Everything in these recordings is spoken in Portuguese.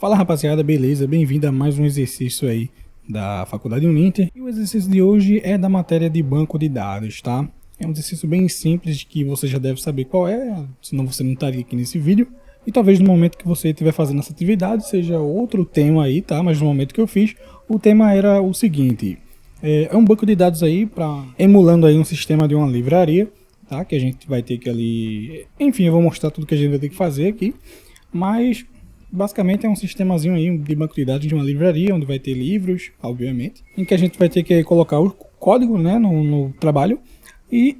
Fala rapaziada, beleza? Bem-vindo a mais um exercício aí da Faculdade Uninter. E o exercício de hoje é da matéria de banco de dados, tá? É um exercício bem simples que você já deve saber qual é, senão você não estaria aqui nesse vídeo. E talvez no momento que você estiver fazendo essa atividade seja outro tema aí, tá? Mas no momento que eu fiz, o tema era o seguinte. É um banco de dados aí, emulando aí um sistema de uma livraria, tá? Que a gente vai ter que ali... Enfim, eu vou mostrar tudo que a gente vai ter que fazer aqui. Mas... basicamente é um sistemazinho aí de banco de dados de uma livraria, onde vai ter livros, obviamente, em que a gente vai ter que colocar o código, né, no trabalho e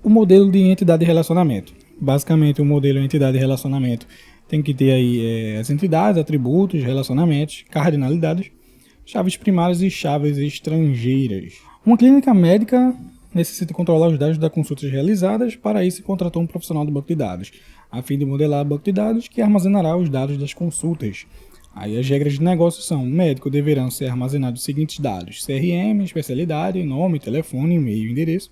o modelo de entidade de relacionamento. Basicamente o modelo de entidade de relacionamento tem que ter aí as entidades, atributos, relacionamentos, cardinalidades, chaves primárias e chaves estrangeiras. Uma clínica médica necessita controlar os dados das consultas realizadas, para isso contratou um profissional do banco de dados, a fim de modelar o banco de dados que armazenará os dados das consultas. Aí as regras de negócio são: o médico deverão ser armazenados os seguintes dados: CRM, especialidade, nome, telefone, e-mail e endereço,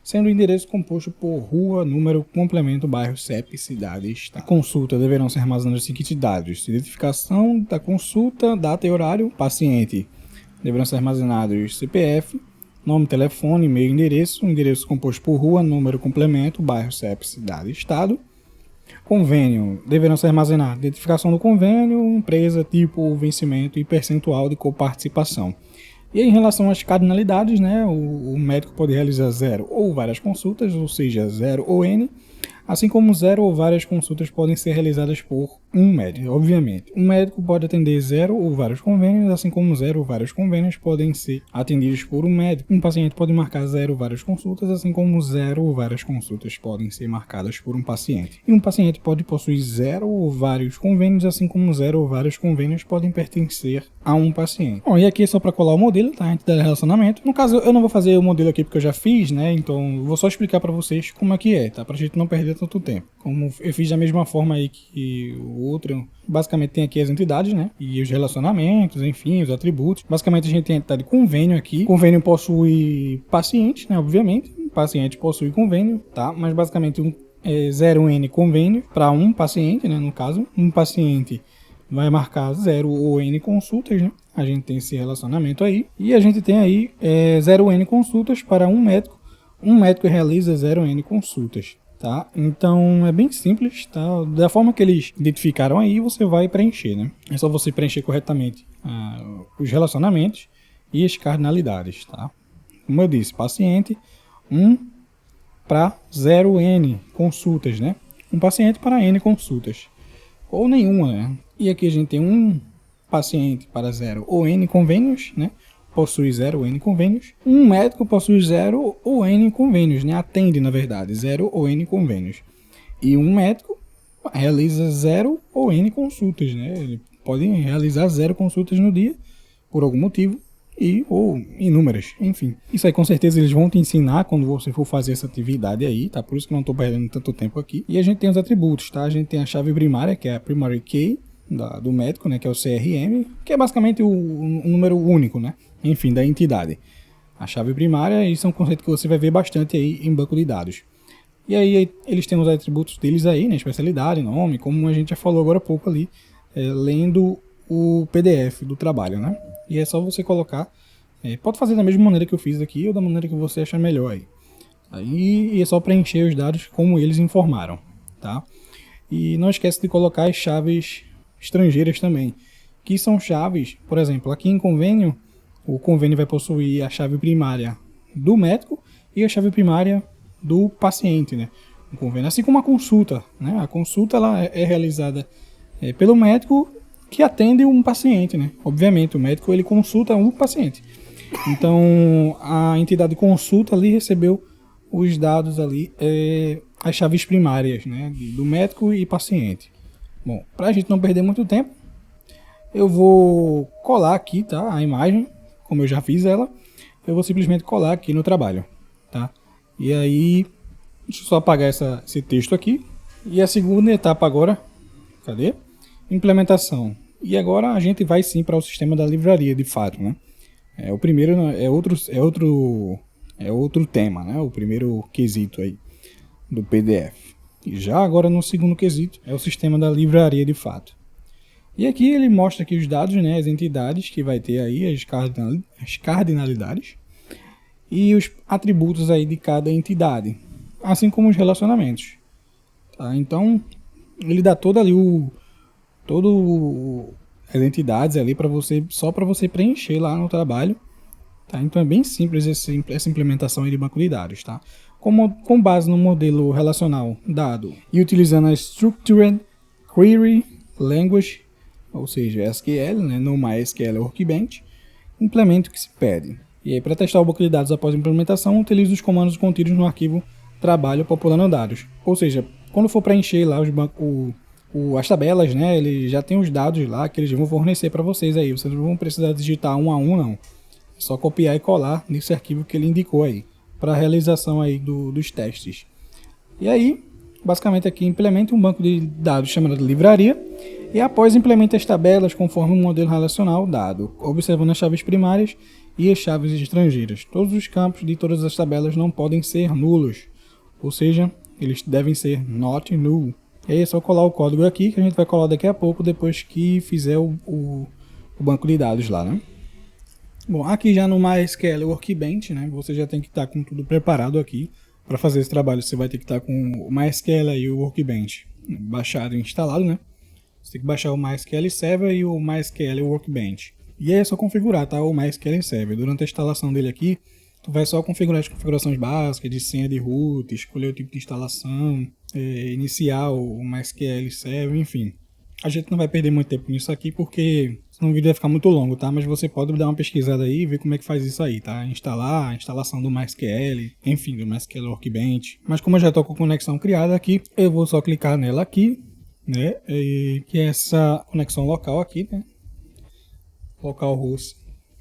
sendo o endereço composto por rua, número, complemento, bairro, CEP, cidade e estado. A consulta deverão ser armazenados os seguintes dados: identificação da consulta, data e horário, paciente. Deverão ser armazenados CPF, nome, telefone, e-mail, endereço composto por rua, número, complemento, bairro, CEP, cidade e estado. Convênio. Deverão ser armazenados identificação do convênio, empresa, tipo, vencimento e percentual de coparticipação. E em relação às cardinalidades, né, o médico pode realizar 0 ou várias consultas, ou seja, 0 ou N, assim como 0 ou várias consultas podem ser realizadas por um médico, obviamente. Um médico pode atender 0 ou vários convênios, assim como 0 ou vários convênios podem ser atendidos por um médico. Um paciente pode marcar 0 ou várias consultas, assim como 0 ou várias consultas podem ser marcadas por um paciente. E um paciente pode possuir 0 ou vários convênios, assim como 0 ou vários convênios podem pertencer a um paciente. Bom, e aqui é só para colar o modelo, tá? A entidade de relacionamento. No caso, eu não vou fazer o modelo aqui porque eu já fiz, né? Então, eu vou só explicar para vocês como é que é, tá? Pra gente não perder tanto tempo. Como eu fiz da mesma forma aí que o outro, basicamente tem aqui as entidades, né? E os relacionamentos, enfim, os atributos. Basicamente a gente tem a entidade de convênio aqui. Convênio possui paciente, né? Obviamente. Paciente possui convênio, tá? Mas basicamente 0N convênio para um paciente, né? No caso, um paciente vai marcar 0 ou N consultas, né? A gente tem esse relacionamento aí. E a gente tem aí 0N consultas para um médico. Um médico realiza 0N consultas, tá? Então é bem simples, tá? Da forma que eles identificaram aí, você vai preencher, né? É só você preencher corretamente os relacionamentos e as cardinalidades, tá? Como eu disse, paciente 1 para 0N consultas, né? Um paciente para N consultas. Ou nenhuma, né? E aqui a gente tem um paciente para 0 ou N convênios, né? Possui 0 ou N convênios. Um médico possui 0 ou N convênios, né? Atende, na verdade, 0 ou N convênios. E um médico realiza 0 ou N consultas, né? Ele pode realizar 0 consultas no dia, por algum motivo, ou inúmeras, enfim. Isso aí com certeza eles vão te ensinar quando você for fazer essa atividade aí, tá? Por isso que eu não estou perdendo tanto tempo aqui. E a gente tem os atributos, tá? A gente tem a chave primária, que é a primary key do médico, né? Que é o CRM, que é basicamente o número único, né? Enfim, da entidade. A chave primária, isso é um conceito que você vai ver bastante aí em banco de dados. E aí eles têm os atributos deles aí, né? Especialidade, nome, como a gente já falou agora há pouco ali, lendo o PDF do trabalho, né? E é só você colocar, pode fazer da mesma maneira que eu fiz aqui ou da maneira que você achar melhor aí. Aí é só preencher os dados como eles informaram, tá? E não esquece de colocar as chaves estrangeiras também, que são chaves, por exemplo, aqui em convênio, o convênio vai possuir a chave primária do médico e a chave primária do paciente, né? O convênio, assim como a consulta, né? A consulta ela é realizada pelo médico que atende um paciente, né? Obviamente, o médico ele consulta um paciente. Então, a entidade de consulta ali recebeu os dados ali, as chaves primárias, né? Do médico e paciente. Bom, para a gente não perder muito tempo, eu vou colar aqui, tá? A imagem, como eu já fiz ela, eu vou simplesmente colar aqui no trabalho, tá? E aí, deixa eu só apagar esse texto aqui. E a segunda etapa agora, cadê? Implementação. E agora a gente vai sim para o sistema da livraria, de fato, né? O primeiro é outro tema, né? O primeiro quesito aí do PDF. E já agora no segundo quesito é o sistema da livraria, de fato. E aqui ele mostra aqui os dados, né, as entidades que vai ter aí, as cardinalidades e os atributos aí de cada entidade, assim como os relacionamentos. Tá? Então ele dá todo ali as entidades ali para você, só para você preencher lá no trabalho. Tá? Então é bem simples essa implementação aí de banco de dados, tá? Com base no modelo relacional dado e utilizando a Structured Query Language, ou seja, SQL, né, no MySQL Workbench, implementa o que se pede. E aí, para testar o banco de dados após a implementação, utilize os comandos contidos no arquivo trabalho populando dados. Ou seja, quando for preencher lá as tabelas, né, ele já tem os dados lá que eles vão fornecer para vocês aí. Vocês não vão precisar digitar um a um, não. É só copiar e colar nesse arquivo que ele indicou aí, para a realização aí dos testes. E aí, basicamente aqui implementa um banco de dados chamado livraria, e após implementa as tabelas conforme um modelo relacional dado, observando as chaves primárias e as chaves estrangeiras. Todos os campos de todas as tabelas não podem ser nulos, ou seja, eles devem ser not null. E aí é só colar o código aqui, que a gente vai colar daqui a pouco, depois que fizer o banco de dados lá, né? Bom, aqui já no MySQL Workbench, né, você já tem que estar com tudo preparado aqui. Para fazer esse trabalho, você vai ter que estar com o MySQL e o Workbench baixado e instalado, né? Você tem que baixar o MySQL Server e o MySQL Workbench. E aí é só configurar, tá? O MySQL Server. Durante a instalação dele aqui, tu vai só configurar as configurações básicas de senha de root, escolher o tipo de instalação, iniciar o MySQL Server, enfim. A gente não vai perder muito tempo nisso aqui porque senão o vídeo vai ficar muito longo, tá? Mas você pode dar uma pesquisada aí e ver como é que faz isso aí, tá? Instalar, a instalação do MySQL, enfim, do MySQL Workbench. Mas como eu já estou com a conexão criada aqui, eu vou só clicar nela aqui, né? Que é essa conexão local aqui, né? Localhost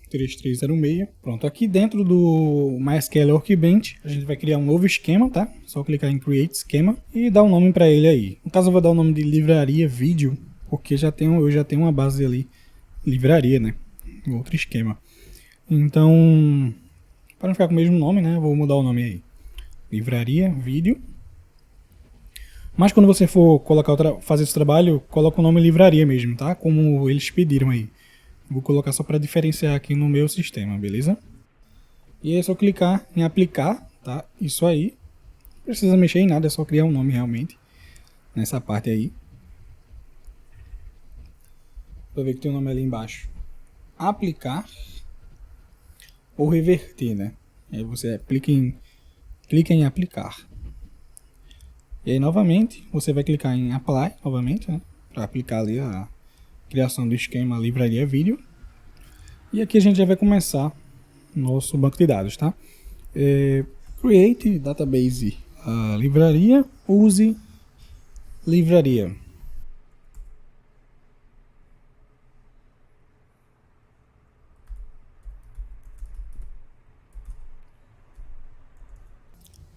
3306. Pronto, aqui dentro do MySQL Workbench, a gente vai criar um novo esquema, tá? Só clicar em Create Schema e dar um nome para ele aí. No caso eu vou dar o nome de livraria vídeo, porque eu já tenho uma base ali, livraria, né? Outro esquema. Então, para não ficar com o mesmo nome, né? Vou mudar o nome aí. Livraria vídeo. Mas quando você for fazer esse trabalho, coloca o nome livraria mesmo, tá? Como eles pediram aí. Vou colocar só para diferenciar aqui no meu sistema, beleza? E é só clicar em aplicar, tá? Isso aí. Não precisa mexer em nada, é só criar um nome realmente. Nessa parte aí. Pra ver que tem o nome ali embaixo. Aplicar. Ou reverter, né? Aí você clica em aplicar. E aí novamente, você vai clicar em apply, novamente, né? Para aplicar ali a criação do esquema livraria vídeo. E aqui a gente já vai começar nosso banco de dados, tá? Create database livraria, use livraria.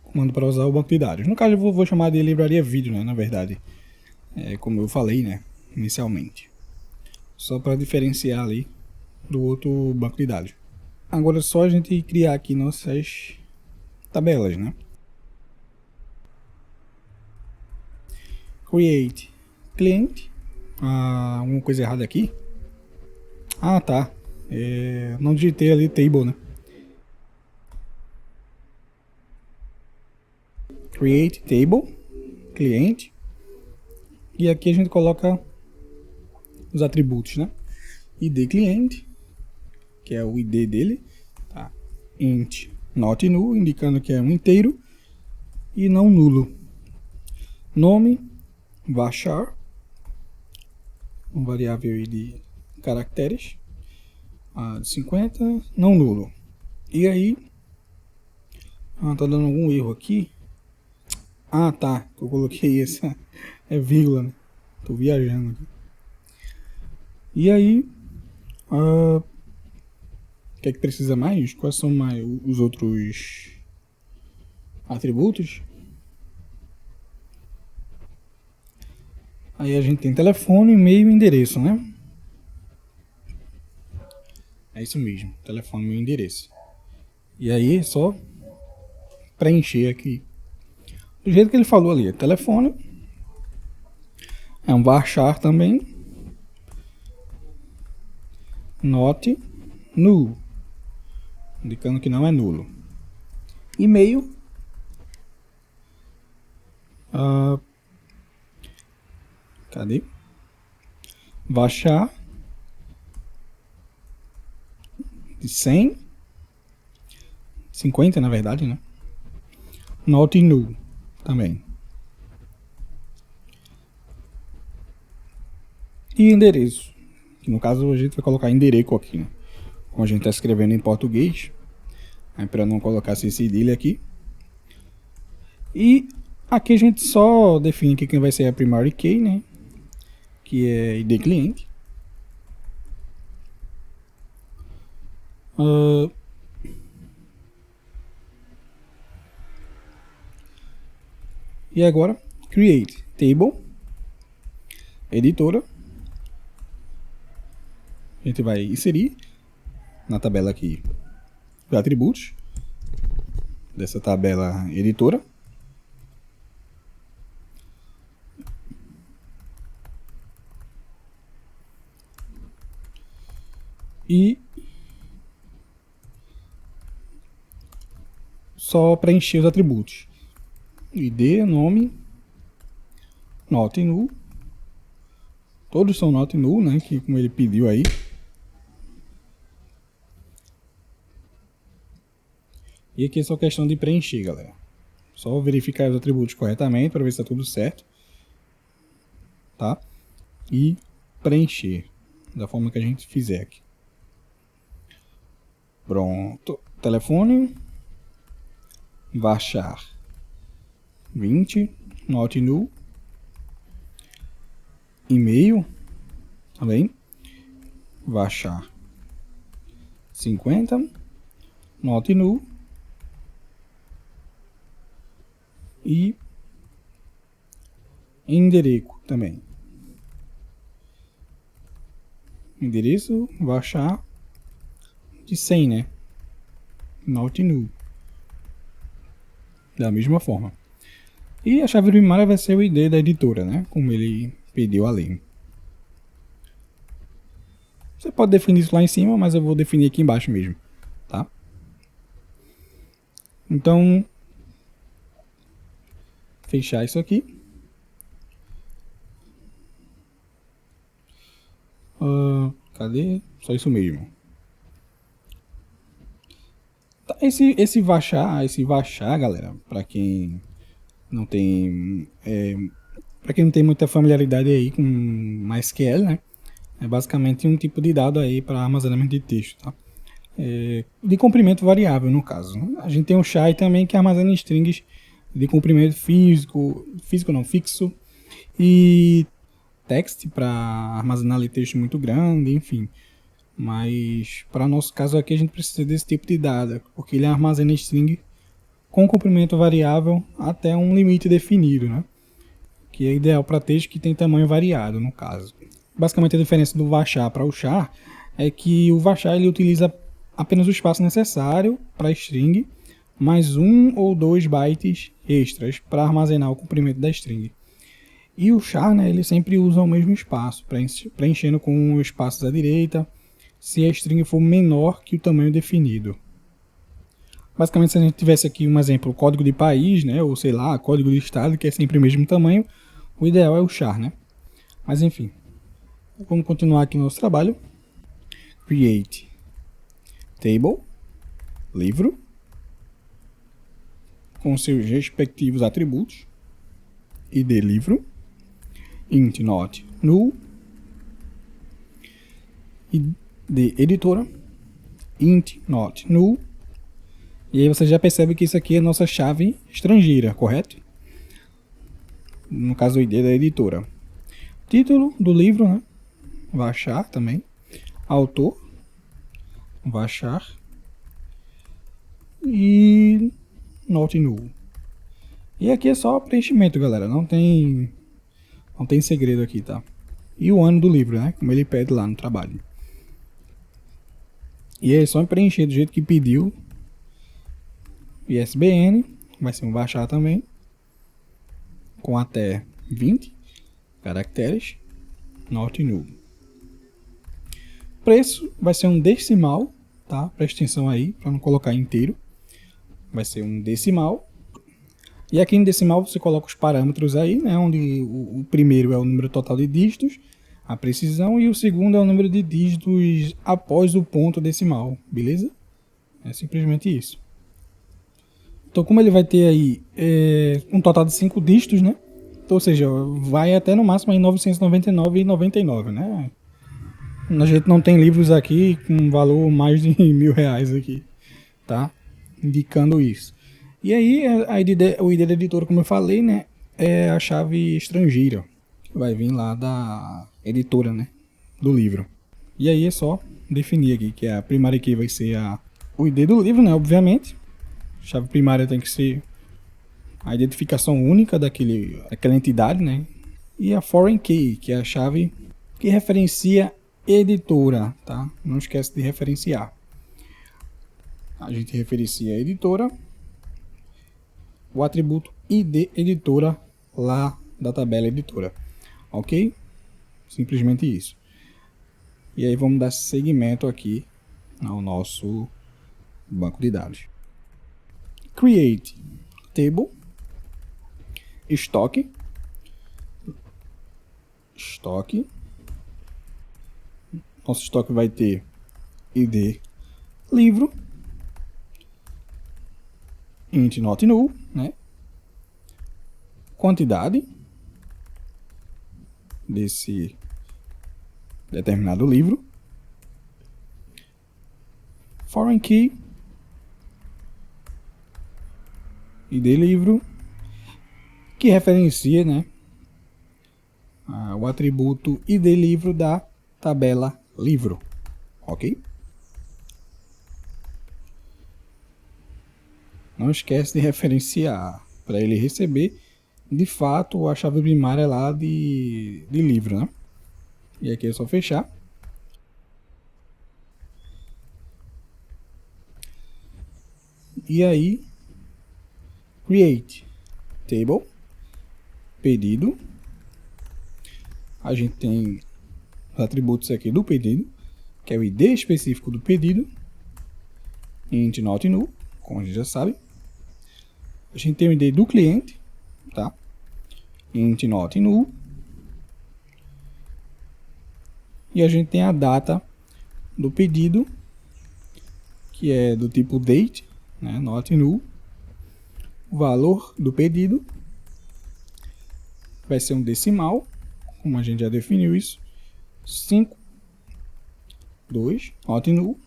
Comando para usar o banco de dados. No caso eu vou chamar de livraria vídeo, né? Na verdade, como eu falei, né? Inicialmente. Só para diferenciar ali do outro banco de dados. Agora é só a gente criar aqui nossas tabelas, né? Create client. Alguma coisa errada aqui? Ah, tá. Não digitei ali table, né? Create table, cliente. E aqui a gente coloca os atributos, né? ID cliente, que é o ID dele, tá? Int not null, indicando que é um inteiro e não nulo. Nome varchar, uma variável de caracteres, de 50, não nulo. E aí, tá dando algum erro aqui. Tá, eu coloquei essa, vírgula, né? Tô viajando aqui. E aí, o que é que precisa mais? Quais são mais os outros atributos? Aí a gente tem telefone, e-mail e endereço, né? É isso mesmo, telefone, e-mail e endereço. E aí é só preencher aqui. Do jeito que ele falou ali, telefone. É um varchar também. not null, indicando que não é nulo. E-mail, cadê? Varchar de 100, 50 na verdade, né? Not null também. E endereço, que no caso a gente vai colocar endereço aqui, né? Como a gente está escrevendo em português, para não colocar esse cedilha aqui. E aqui a gente só define que quem vai ser a primary key, né? Que é ID cliente. E agora, create table, editora. A gente vai inserir na tabela aqui os atributos dessa tabela editora. E só preencher os atributos. ID, nome, not null. Todos são not null, né? Que como ele pediu aí. E aqui é só questão de preencher, galera. Só verificar os atributos corretamente para ver se está tudo certo. Tá? E preencher da forma que a gente fizer aqui. Pronto. Telefone. Varchar 20. Not null. E-mail. Também. Varchar 50. Not null. E endereço também. Endereço varchar de 100, né? Not null. Da mesma forma. E a chave primária vai ser o ID da editora, né? Como ele pediu ali. Você pode definir isso lá em cima, mas eu vou definir aqui embaixo mesmo, tá? Então, fechar isso aqui. Cadê? Só isso mesmo. Tá, esse varchar, galera, para quem não tem para quem não tem muita familiaridade aí com MySQL, né? É basicamente um tipo de dado aí para armazenamento de texto, tá? De comprimento variável, no caso. A gente tem um char também que armazena strings de comprimento fixo, e text para armazenar ali texto muito grande, enfim. Mas para nosso caso aqui a gente precisa desse tipo de dado, porque ele armazena string com comprimento variável até um limite definido, né? Que é ideal para texto que tem tamanho variado, no caso. Basicamente a diferença do varchar para o char é que o varchar ele utiliza apenas o espaço necessário para a string, mais 1 ou 2 bytes extras para armazenar o comprimento da string. E o char, né, ele sempre usa o mesmo espaço, preenchendo com espaços à direita, se a string for menor que o tamanho definido. Basicamente, se a gente tivesse aqui um exemplo, código de país, né, ou sei lá, código de estado, que é sempre o mesmo tamanho, o ideal é o char, né? Mas enfim, vamos continuar aqui no nosso trabalho. Create table, livro, com seus respectivos atributos, id livro, int not null, id editora, int not null. E aí você já percebe que isso aqui é nossa chave estrangeira, correto? No caso o ID da editora. Título do livro, né? Varchar também. Autor. Varchar. E not null. E aqui é só preenchimento, galera. Não tem segredo aqui, tá? E o ano do livro, né? Como ele pede lá no trabalho. E é só preencher do jeito que pediu. ISBN. Vai ser um varchar também. Com até 20 caracteres. Not null. preço vai ser um decimal, tá? Presta atenção aí, para não colocar inteiro. Vai ser um decimal. E aqui no decimal você coloca os parâmetros aí, né? Onde o primeiro é o número total de dígitos, a precisão, e o segundo é o número de dígitos após o ponto decimal, beleza? É simplesmente isso. Então, como ele vai ter aí um total de 5 dígitos, né? Então, ou seja, vai até no máximo em 999,99, né? A gente não tem livros aqui com valor mais de R$1.000 aqui, tá? Indicando isso. E aí, o ID da editora, como eu falei, né? É a chave estrangeira. Vai vir lá da editora, né? Do livro. E aí é só definir aqui que a primária key vai ser o ID do livro, né? Obviamente. A chave primária tem que ser a identificação única daquela entidade, né? E a foreign key, que é a chave que referencia editora, tá? Não esquece de referenciar. A gente referencia a editora, o atributo ID editora lá da tabela editora, ok? Simplesmente isso. E aí vamos dar seguimento aqui ao nosso banco de dados. Create table, estoque, nosso estoque vai ter ID livro, int not null, né? Quantidade desse determinado livro, foreign key, ID livro, que referencia, né, o atributo ID livro da tabela livro, ok? Não esquece de referenciar para ele receber de fato a chave primária lá de livro, né? E aqui é só fechar. E aí, create table, pedido. A gente tem os atributos aqui do pedido, que é o ID específico do pedido, int not null, como a gente já sabe. A gente tem o ID do cliente, tá? Int not null. E a gente tem a data do pedido, que é do tipo date, né? Not null. O valor do pedido vai ser um decimal, como a gente já definiu isso. 5, 2, not null.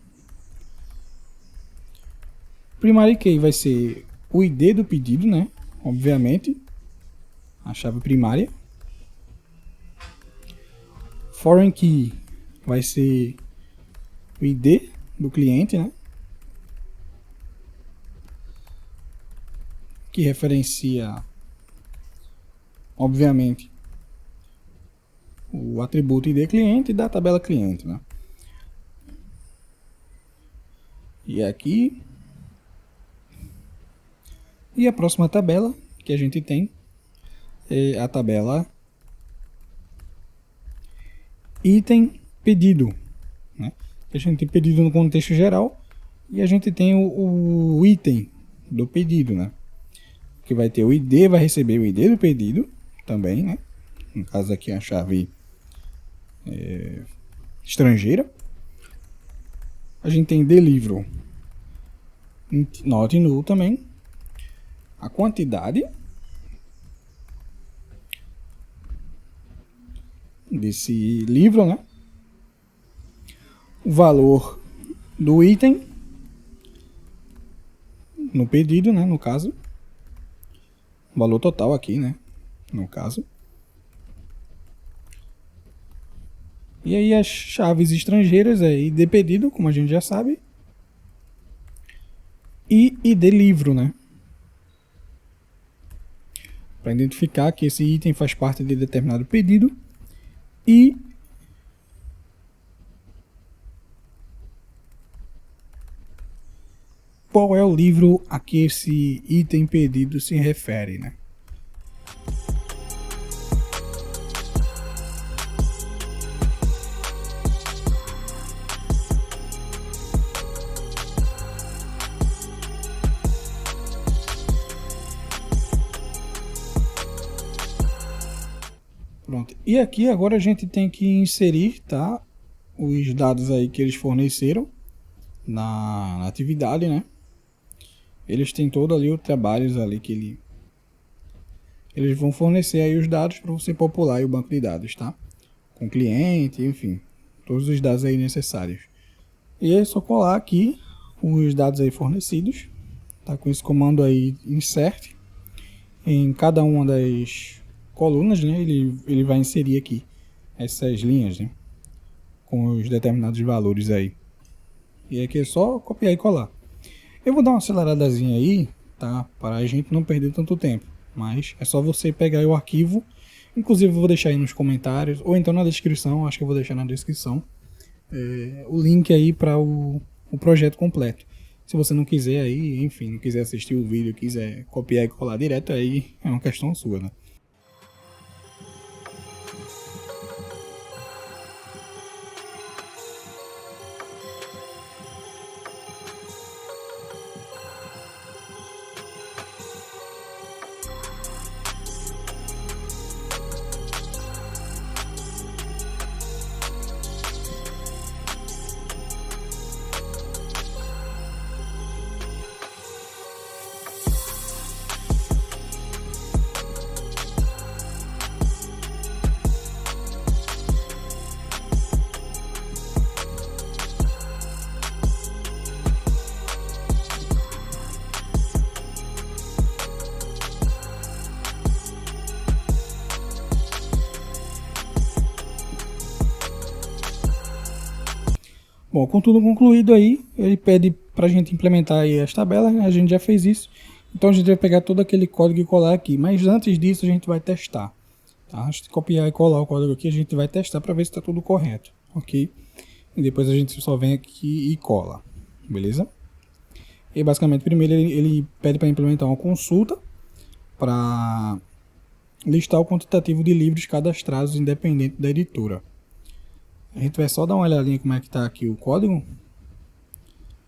Primary key vai ser o ID do pedido, né? Obviamente, a chave primária. Foreign key vai ser o ID do cliente, né? Que referencia, obviamente, o atributo ID cliente da tabela cliente, né? E aqui, e a próxima tabela que a gente tem é a tabela item pedido, né? A gente tem pedido no contexto geral e a gente tem o item do pedido, né? Que vai ter o ID, vai receber o ID do pedido também, né? No caso aqui a chave estrangeira. A gente tem delivery not null também. A quantidade desse livro, né? O valor do item no pedido, né? No caso, o valor total aqui, né? No caso. E aí as chaves estrangeiras é ID pedido, como a gente já sabe, e ID livro, né? Para identificar que esse item faz parte de determinado pedido e qual é o livro a que esse item pedido se refere, né? E aqui agora a gente tem que inserir, tá, os dados aí que eles forneceram na atividade, né? Eles têm todo ali o trabalhos ali que eles vão fornecer aí os dados para você popular aí o banco de dados, tá? Com cliente, enfim, todos os dados aí necessários. E é só colar aqui os dados aí fornecidos, tá? Com esse comando aí insert em cada uma das colunas, né? Ele vai inserir aqui essas linhas, né? Com os determinados valores aí. E aqui é só copiar e colar. Eu vou dar uma aceleradazinha aí, tá? Para a gente não perder tanto tempo. Mas é só você pegar aí o arquivo. Inclusive eu vou deixar aí nos comentários, ou então na descrição, acho que eu vou deixar na descrição, o link aí para o projeto completo. Se você não quiser aí, enfim, não quiser assistir o vídeo, quiser copiar e colar direto, aí é uma questão sua, né? Bom, com tudo concluído aí, ele pede para a gente implementar aí as tabelas, né? A gente já fez isso. Então a gente vai pegar todo aquele código e colar aqui. Mas antes disso a gente vai testar. Tá? Antes de copiar e colar o código aqui, a gente vai testar para ver se está tudo correto. Ok? E depois a gente só vem aqui e cola. Beleza? E basicamente primeiro ele pede para implementar uma consulta para listar o quantitativo de livros cadastrados independente da editora. A gente vai só dar uma olhadinha como é que está aqui o código.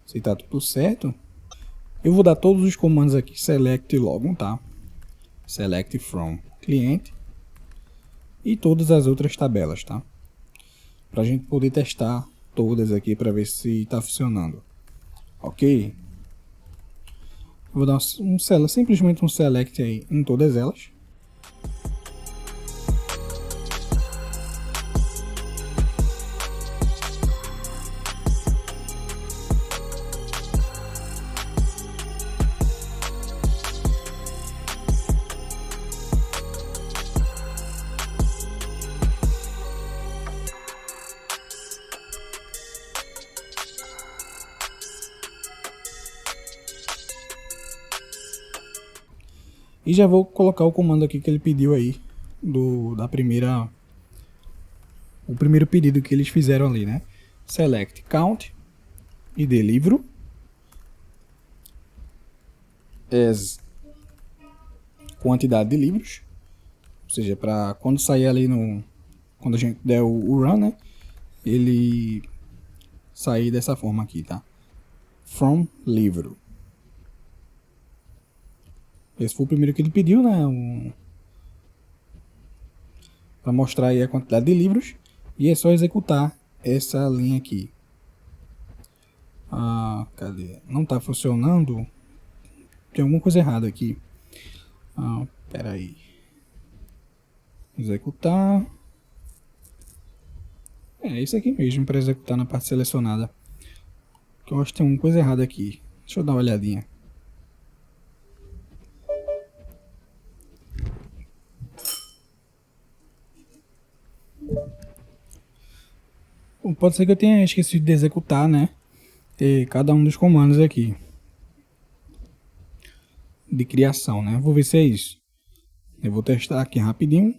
Se está tudo certo. Eu vou dar todos os comandos aqui. Select login, tá? Select from cliente. E todas as outras tabelas, tá? Para a gente poder testar todas aqui para ver se está funcionando. Ok? Vou dar simplesmente um select aí em todas elas. E já vou colocar o comando aqui que ele pediu aí, o primeiro pedido que eles fizeram ali, né? Select count e de livro as quantidade de livros, ou seja, para quando sair ali quando a gente der o run, né? Ele sair dessa forma aqui, tá? From livro. Esse foi o primeiro que ele pediu, né? Para mostrar aí a quantidade de livros. E é só executar essa linha aqui. Cadê? Não está funcionando. Tem alguma coisa errada aqui. Espera aí. Executar. É isso aqui mesmo para executar na parte selecionada. Que eu acho que tem uma coisa errada aqui. Deixa eu dar uma olhadinha. Pode ser que eu tenha esquecido de executar, né? Cada um dos comandos aqui. De criação, né? Vou ver se é isso. Eu vou testar aqui rapidinho.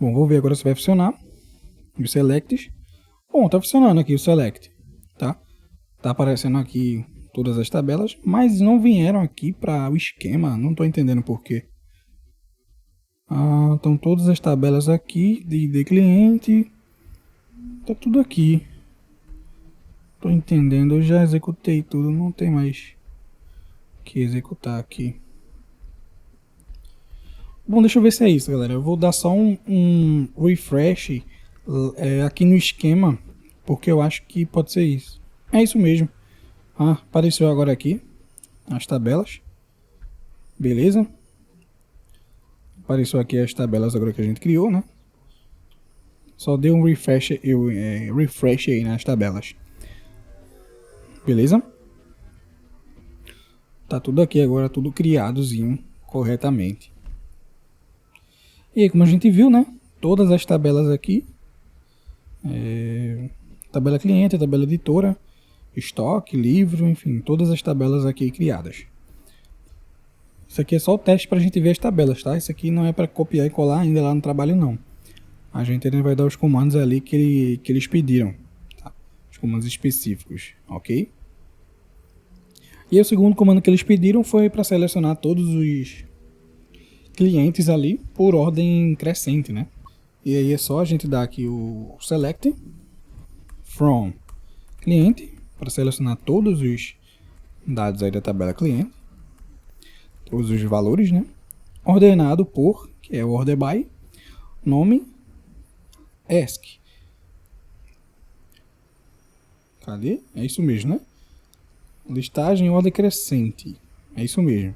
Bom, vou ver agora se vai funcionar. Os selects. Bom, tá funcionando aqui o select, tá? Tá aparecendo aqui todas as tabelas, mas não vieram aqui para o esquema, não tô entendendo por quê. Estão todas as tabelas aqui de cliente, tá tudo aqui. Tô entendendo, eu já executei tudo, não tem mais que executar aqui. Bom, deixa eu ver se é isso, galera. Eu vou dar só um refresh aqui no esquema, porque eu acho que pode ser isso. É isso mesmo. Apareceu agora aqui as tabelas. Beleza? Apareceu aqui as tabelas agora que a gente criou, né? Só deu um refresh, refresh aí nas tabelas. Beleza? Tá tudo aqui agora, tudo criadozinho corretamente. E aí, como a gente viu, né? Todas as tabelas aqui. Tabela cliente, tabela editora, estoque, livro, enfim, todas as tabelas aqui criadas. Isso aqui é só o teste para a gente ver as tabelas, tá? Isso aqui não é para copiar e colar ainda lá no trabalho, não. A gente ainda vai dar os comandos ali que eles pediram, tá? Os comandos específicos, ok? E o segundo comando que eles pediram foi para selecionar todos os clientes ali por ordem crescente, né? E aí é só a gente dar aqui o select from cliente para selecionar todos os dados aí da tabela cliente, todos os valores, né? Ordenado por, que é o order by, nome, ask. Cadê? É isso mesmo, né? Listagem em ordem crescente. É isso mesmo.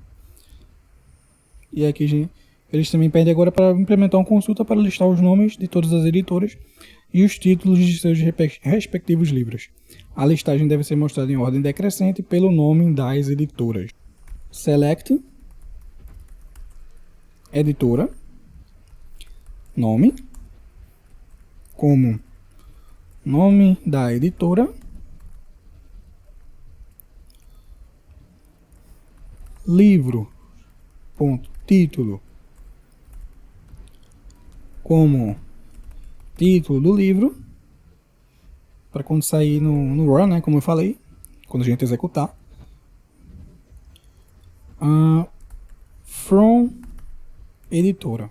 E aqui eles também pedem agora para implementar uma consulta para listar os nomes de todas as editoras e os títulos de seus respectivos livros. A listagem deve ser mostrada em ordem decrescente pelo nome das editoras. Select editora, nome, como nome da editora, livro, ponto, título, como título do livro, para quando sair no run, né, como eu falei, quando a gente executar. From editora.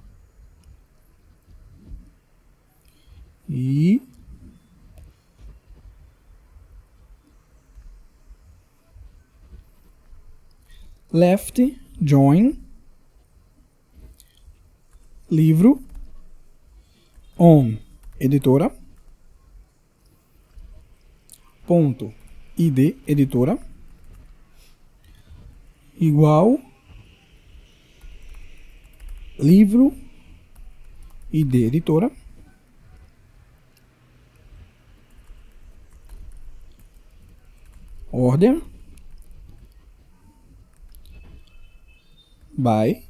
E left join livro on editora ponto id editora igual livro id editora order by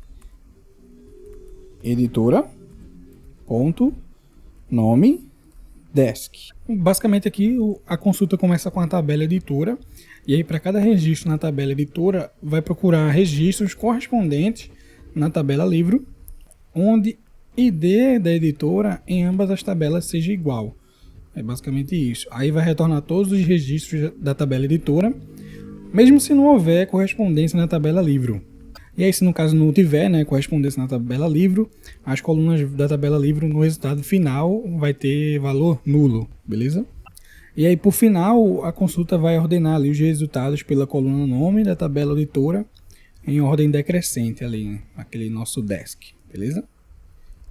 editora ponto nome desk. Basicamente aqui a consulta começa com a tabela editora e aí para cada registro na tabela editora vai procurar registros correspondentes na tabela livro onde ID da editora em ambas as tabelas seja igual. É basicamente isso. Aí vai retornar todos os registros da tabela editora, mesmo se não houver correspondência na tabela livro. E aí, se no caso não tiver, né, correspondência na tabela livro, as colunas da tabela livro no resultado final vai ter valor nulo, beleza? E aí, por final, a consulta vai ordenar ali os resultados pela coluna nome da tabela editora em ordem decrescente ali, aquele nosso desk, beleza?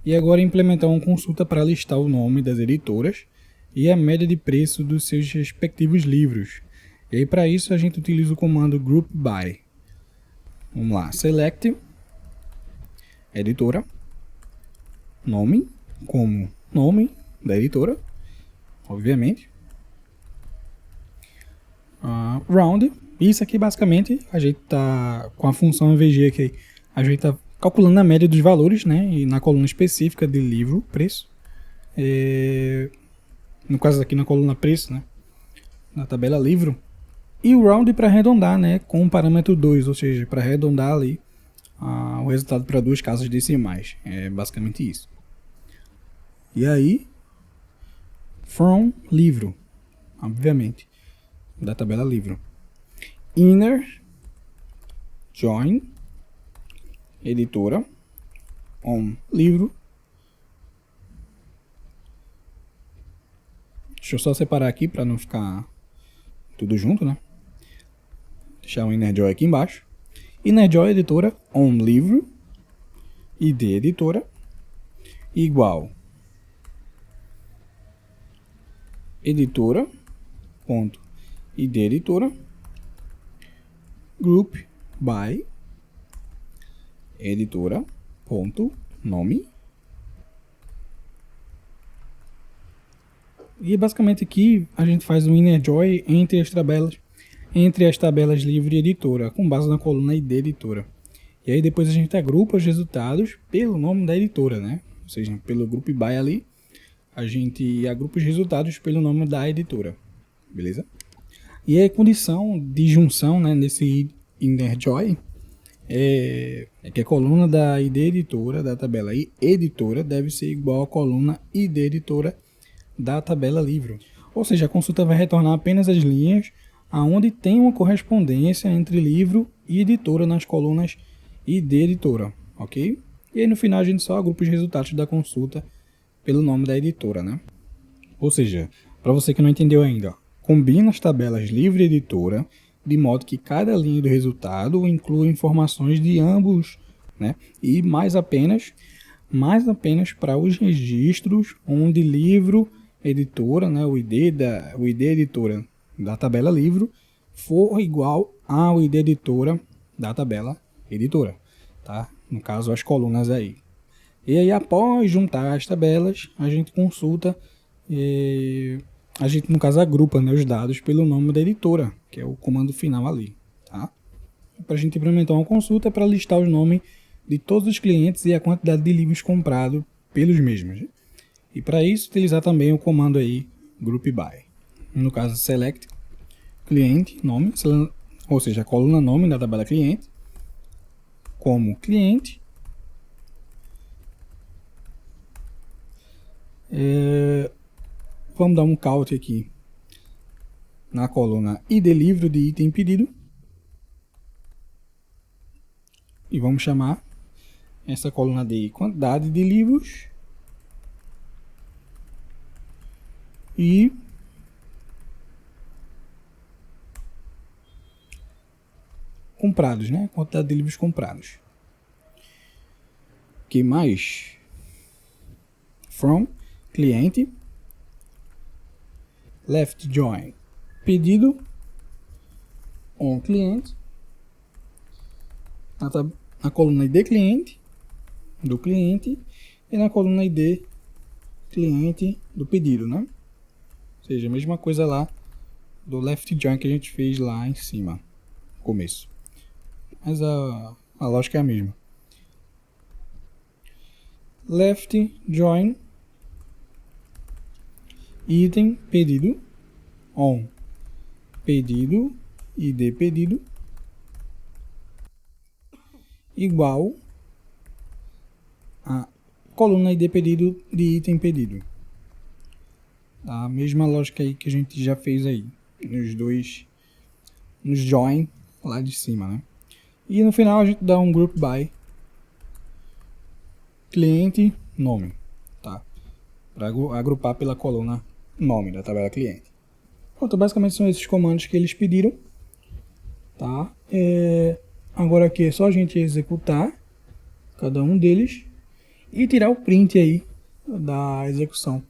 E agora implementar uma consulta para listar o nome das editoras e a média de preço dos seus respectivos livros. E aí, para isso, a gente utiliza o comando group by. Vamos lá, select editora, nome, como nome da editora, obviamente. Round, isso aqui basicamente a gente tá com a função VG aqui, a gente tá calculando a média dos valores, né, e na coluna específica de livro, preço. No caso aqui na coluna preço, né, na tabela livro. E o round para arredondar, né, com o parâmetro 2, ou seja, para arredondar ali o resultado para duas casas decimais. É basicamente isso. E aí, from, livro, obviamente, da tabela livro. Inner, join, editora, on, livro. Deixa eu só separar aqui para não ficar tudo junto, né? Deixar o inner join aqui embaixo. Inner join, editora, on, livro, id, editora, igual editora, ponto, id, editora, group by editora, ponto, nome. E basicamente aqui a gente faz um inner join entre as tabelas livre e editora, com base na coluna id, editora. E aí depois a gente agrupa os resultados pelo nome da editora, né? Ou seja, pelo group by ali, a gente agrupa os resultados pelo nome da editora, beleza? E a condição de junção, né, nesse inner join é que a coluna da id editora, da tabela editora, deve ser igual à coluna id editora da tabela livro. Ou seja, a consulta vai retornar apenas as linhas aonde tem uma correspondência entre livro e editora nas colunas id editora, ok? E aí no final a gente só agrupa os resultados da consulta pelo nome da editora, né? Ou seja, para você que não entendeu ainda, ó, combina as tabelas livre e editora de modo que cada linha do resultado inclua informações de ambos, né? E mais apenas para os registros onde livro editora, né, o ID editora da tabela livro for igual ao ID editora da tabela editora, tá? No caso, as colunas aí. E aí, após juntar as tabelas, a gente consulta, a gente, no caso, agrupa, né, os dados pelo nome da editora, que é o comando final ali, tá? Para a gente implementar uma consulta para listar os nomes de todos os clientes e a quantidade de livros comprados pelos mesmos. E para isso, utilizar também o comando aí, group by. No caso, select cliente, nome, ou seja, a coluna nome da tabela cliente, como cliente. Vamos dar um count aqui na coluna id livro de item pedido. E vamos chamar essa coluna de quantidade de livros. E comprados, né? Quantidade de livros comprados. Que mais? From, cliente, left join, pedido, on cliente, na coluna id cliente, do cliente, e na coluna id cliente do pedido, né? Ou seja, a mesma coisa lá do left join que a gente fez lá em cima, no começo. Mas a lógica é a mesma. Left join, item pedido, on pedido, id pedido, igual a coluna id pedido de item pedido. A mesma lógica aí que a gente já fez aí nos join lá de cima, né? E no final a gente dá um group by cliente nome, tá? Para agrupar pela coluna nome da tabela cliente. Pronto, basicamente são esses comandos que eles pediram, tá? Agora aqui é só a gente executar cada um deles e tirar o print aí da execução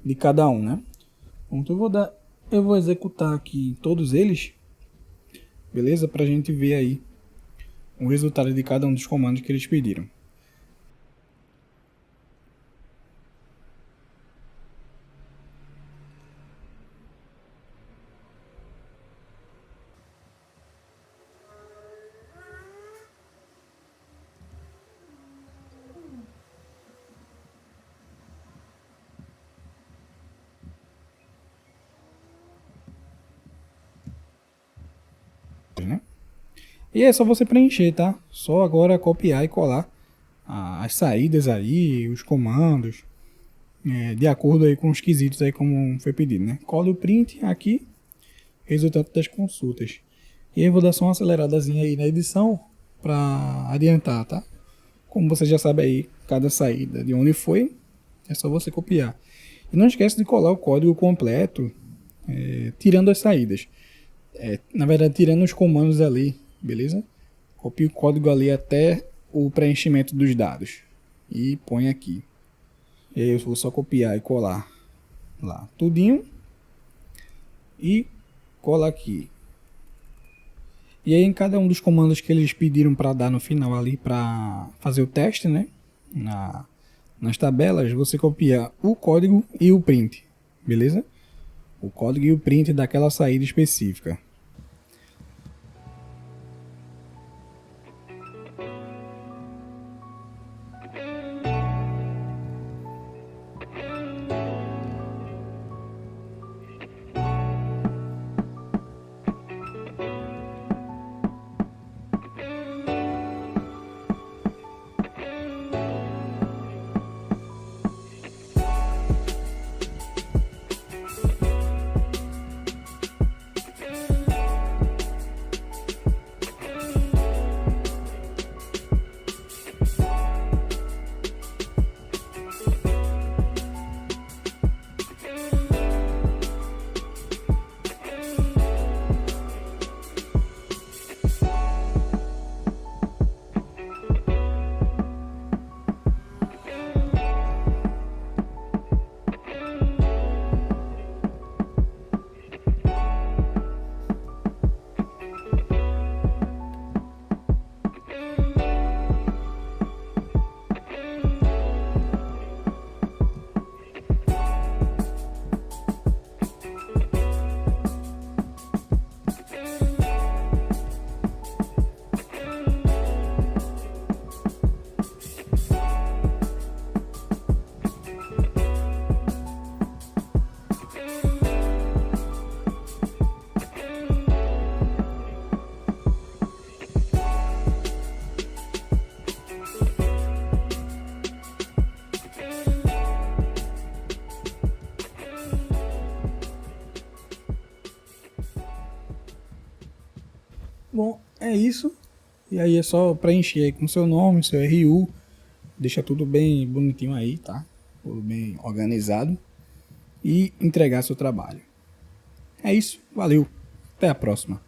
de cada um, né? Então eu vou executar aqui todos eles, beleza? Pra gente ver aí o resultado de cada um dos comandos que eles pediram. Né? E é só você preencher, tá? Só agora copiar e colar as saídas aí, os comandos de acordo aí com os quesitos aí como foi pedido, né? Cole o print aqui, resultado das consultas. E aí eu vou dar só uma aceleradazinha aí na edição para adiantar, tá? Como você já sabe aí, cada saída de onde foi, é só você copiar. E não esquece de colar o código completo, tirando as saídas. Na verdade, tirando os comandos ali, beleza? Copie o código ali até o preenchimento dos dados. E põe aqui. E aí eu vou só copiar e colar lá tudinho. E cola aqui. E aí em cada um dos comandos que eles pediram para dar no final ali para fazer o teste, né? Nas tabelas você copia o código e o print, beleza? O código e o print daquela saída específica. Bom, é isso. E aí é só preencher aí com seu nome, seu RU. Deixa tudo bem bonitinho aí, tá? Tudo bem organizado. E entregar seu trabalho. É isso. Valeu. Até a próxima.